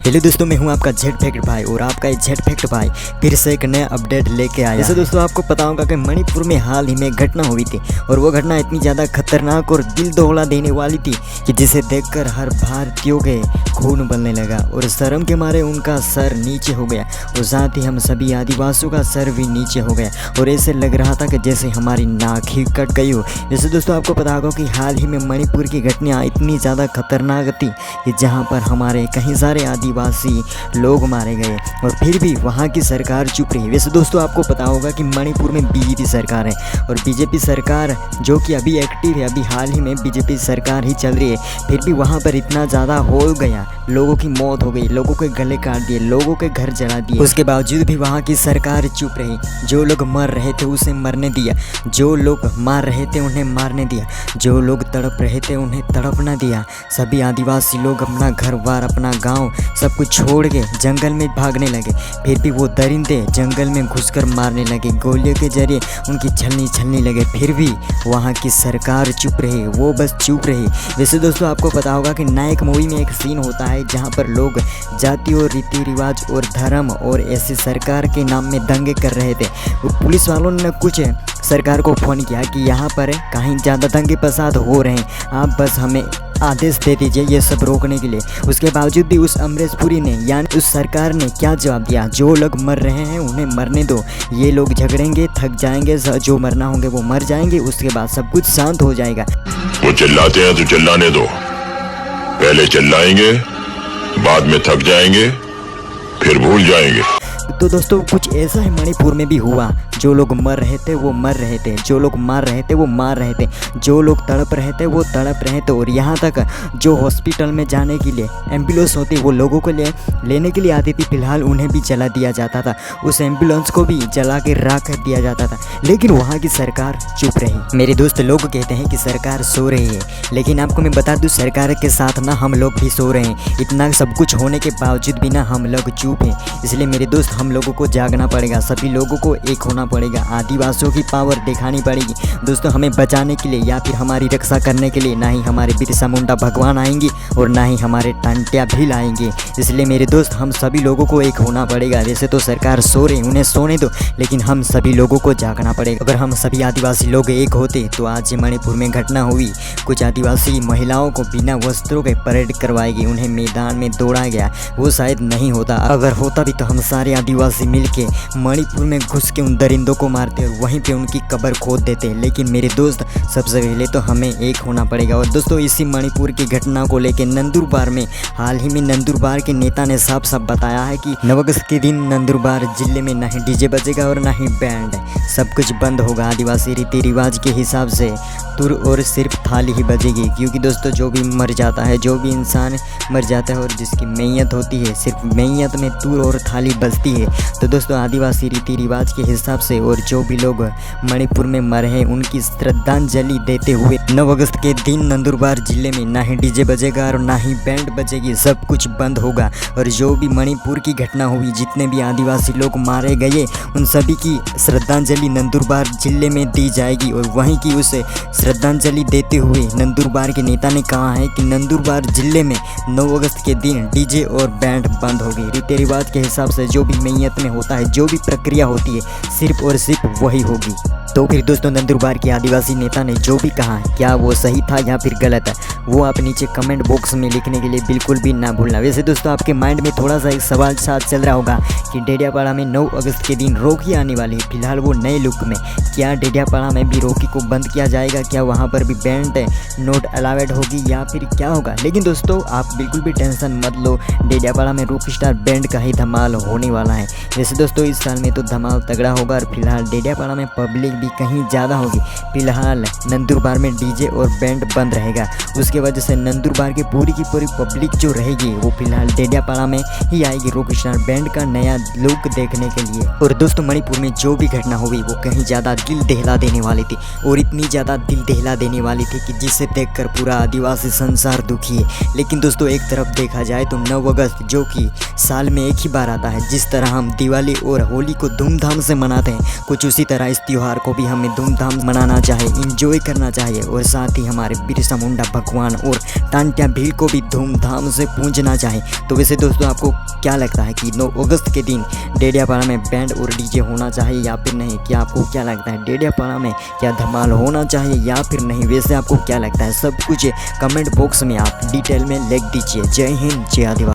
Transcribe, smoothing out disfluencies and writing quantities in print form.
Hello दोस्तों, मैं हूं आपका जेड फैक्ट भाई और आपका ये जेड फैक्ट भाई फिर से एक नया अपडेट लेके आया। जैसे दोस्तों आपको पता होगा कि मणिपुर में हाल ही में घटना हुई थी और वो घटना इतनी ज़्यादा खतरनाक और दिल दहला देने वाली थी कि जिसे देखकर हर भारतीयों के खून उबलने लगा और शर्म के मारे उनका सर नीचे हो गया और साथ ही हम सभी आदिवासियों का सर भी नीचे हो गया और ऐसे लग रहा था कि जैसे हमारी नाक ही कट गई हो। जैसे दोस्तों आपको पता होगा कि हाल ही में मणिपुर की घटना इतनी ज़्यादा खतरनाक थी कि जहाँ पर हमारे कई सारे आदिवासी लोग मारे गए और फिर भी वहाँ की सरकार चुप रही। वैसे दोस्तों आपको पता होगा कि मणिपुर में बीजेपी सरकार है और बीजेपी सरकार जो कि अभी एक्टिव है, अभी हाल ही में बीजेपी सरकार ही चल रही है, फिर भी वहाँ पर इतना ज़्यादा हो गया, लोगों की मौत हो गई, लोगों के गले काट दिए, लोगों के घर जला दिए। उसके बावजूद भी वहाँ की सरकार चुप रही। जो लोग मर रहे थे उसे मरने दिया, जो लोग मार रहे थे उन्हें मारने दिया, जो लोग तड़प रहे थे उन्हें तड़पना दिया। सभी आदिवासी लोग अपना घर बार, अपना गांव सब कुछ छोड़ के जंगल में भागने लगे। फिर भी वो दरिंदे जंगल में घुसकर मारने लगे, गोलियों के जरिए उनकी छलनी लगे, फिर भी वहाँ की सरकार चुप रही, वो बस चुप रही। वैसे दोस्तों आपको पता होगा कि नायक मूवी में एक सीन होता है जहाँ पर लोग जाति और रीति रिवाज और धर्म और ऐसी सरकार के नाम में दंगे कर रहे थे। वो पुलिस वालों ने कुछ सरकार को फ़ोन किया कि यहाँ पर कहीं ज़्यादा दंगे फसाद हो रहे हैं, आप बस हमें आदेश दे दीजिए ये सब रोकने के लिए। उसके बावजूद भी उस अमरीश पुरी ने यानी उस सरकार ने क्या जवाब दिया, जो लोग मर रहे हैं उन्हें मरने दो, ये लोग झगड़ेंगे थक जाएंगे, जो मरना होंगे वो मर जाएंगे, उसके बाद सब कुछ शांत हो जाएगा। वो चिल्लाते हैं तो चिल्लाने दो, पहले चिल्लाएंगे बाद में थक जाएंगे फिर भूल जाएंगे। तो दोस्तों कुछ ऐसा ही मणिपुर में भी हुआ। जो लोग मर रहे थे वो मर रहे थे, जो लोग मार रहे थे वो मार रहे थे, जो लोग तड़प रहे थे वो तड़प रहे थे और यहाँ तक जो हॉस्पिटल में जाने के लिए एम्बुलेंस होती वो लोगों को लेने के लिए आती थी, फिलहाल उन्हें भी जला दिया जाता था, उस एम्बुलेंस को भी जला के राख कर दिया जाता था, लेकिन वहाँ की सरकार चुप रही। मेरे दोस्त लोग कहते हैं कि सरकार सो रही है, लेकिन आपको मैं बता दूँ सरकार के साथ ना हम लोग भी सो रहे हैं। इतना सब कुछ होने के बावजूद भी ना हम लोग चुप हैं। इसलिए मेरे दोस्त हम लोगों को जागना पड़ेगा, सभी लोगों को एक होना पड़ेगा, आदिवासियों की पावर दिखानी पड़ेगी। दोस्तों हमें बचाने के लिए या फिर हमारी रक्षा करने के लिए ना ही हमारे बिरसा मुंडा भगवान आएंगे और ना ही हमारे टांटिया भील आएंगे। इसलिए मेरे दोस्त हम सभी लोगों को एक होना पड़ेगा। वैसे तो सरकार सो रही, उन्हें सोने दो, लेकिन हम सभी लोगों को जागना पड़ेगा। अगर हम सभी आदिवासी लोग एक होते तो आज मणिपुर में घटना हुई, कुछ आदिवासी महिलाओं को बिना वस्त्रों के परेड करवाई गई, उन्हें मैदान में दौड़ा गया, वो शायद नहीं होता। अगर होता भी तो हम सारे आदिवासी मिलके मणिपुर में घुस के उन दरिंदों को मारते और वहीं पे उनकी कब्र खोद देते। लेकिन मेरे दोस्त सबसे पहले तो हमें एक होना पड़ेगा। और दोस्तों इसी मणिपुर की घटना को लेके नंदुरबार में हाल ही में नंदुरबार के नेता ने साफ बताया है कि 9 अगस्त के दिन नंदुरबार जिले में ना ही डीजे बजेगा और ना ही बैंड, सब कुछ बंद होगा। आदिवासी रीति रिवाज के हिसाब से तुर और सिर्फ थाली ही बजेगी, क्योंकि दोस्तों जो भी मर जाता है, जो भी इंसान मर जाता है और जिसकी मैयत होती है, सिर्फ मैयत में तुर और थाली बजती है। तो दोस्तों आदिवासी रीति रिवाज के हिसाब से और जो भी लोग मणिपुर में मरे हैं उनकी श्रद्धांजलि देते हुए 9 अगस्त के दिन नंदुरबार जिले में ना ही डीजे बजेगा और ना ही बैंड बजेगी, सब कुछ बंद होगा। और जो भी मणिपुर की घटना हुई, जितने भी आदिवासी लोग मारे गए, उन सभी की श्रद्धांजलि नंदुरबार जिले में दी जाएगी। और वहीं की उसे श्रद्धांजलि देते हुए नंदुरबार के नेता ने कहा है कि नंदुरबार जिले में 9 अगस्त के दिन डीजे और बैंड बंद होगी। रीति रिवाज के हिसाब से जो भी मैयत में होता है, जो भी प्रक्रिया होती है, सिर्फ और सिर्फ वही होगी। तो फिर दोस्तों नंदुरबार के आदिवासी नेता ने जो भी कहा, क्या वो सही था या फिर गलत है, वो आप नीचे कमेंट बॉक्स में लिखने के लिए बिल्कुल भी ना भूलना। वैसे दोस्तों आपके माइंड में थोड़ा सा एक सवाल साथ चल रहा होगा कि डेडियापाड़ा में 9 अगस्त के दिन रॉकी आने वाली है, फिलहाल वो नए लुक में, क्या डेडियापाड़ा में भी रॉकी को बंद किया जाएगा, क्या वहाँ पर भी बैंड नोट अलाउड होगी या फिर क्या होगा। लेकिन दोस्तों आप बिल्कुल भी टेंशन मत लो, डेडियापाड़ा में रॉक स्टार बैंड का ही धमाल होने वाला है। वैसे दोस्तों इस साल में तो धमाल तगड़ा होगा और फिलहाल डेडियापाड़ा में पब्लिक भी कहीं ज़्यादा होगी। फिलहाल नंदुरबार में डीजे और बैंड बंद रहेगा, उसके वजह से नंदुरबार की पूरी पब्लिक जो रहेगी वो फिलहाल डेडियापाड़ा में ही आएगी रॉक स्टार बैंड का नया लुक देखने के लिए। और दोस्तों मणिपुर में जो भी घटना हुई वो कहीं ज़्यादा दिल दहला देने वाली थी और इतनी ज़्यादा दिल दहला देने वाली थी कि जिसे देखकर पूरा आदिवासी संसार दुखी है। लेकिन दोस्तों एक तरफ देखा जाए तो 9 अगस्त जो कि साल में एक ही बार आता है, जिस तरह हम दिवाली और होली को धूमधाम से मनाते हैं, कुछ उसी तरह इस त्यौहार को भी हमें धूमधाम मनाना चाहिए, इंजॉय करना चाहिए और साथ ही हमारे बिरसा मुंडा भगवान और टांटिया भील को भी धूमधाम से पूजना चाहिए। तो वैसे दोस्तों आपको क्या लगता है कि 9 अगस्त के दिन डेडियापाड़ा में बैंड और डीजे होना चाहिए या फिर नहीं? क्या आपको क्या लगता है डेडियापाड़ा में क्या धमाल होना चाहिए या फिर नहीं? वैसे आपको क्या लगता है? सब कुछ कमेंट बॉक्स में आप डिटेल में लिख दीजिए। जय हिंद, जय आदिवासी।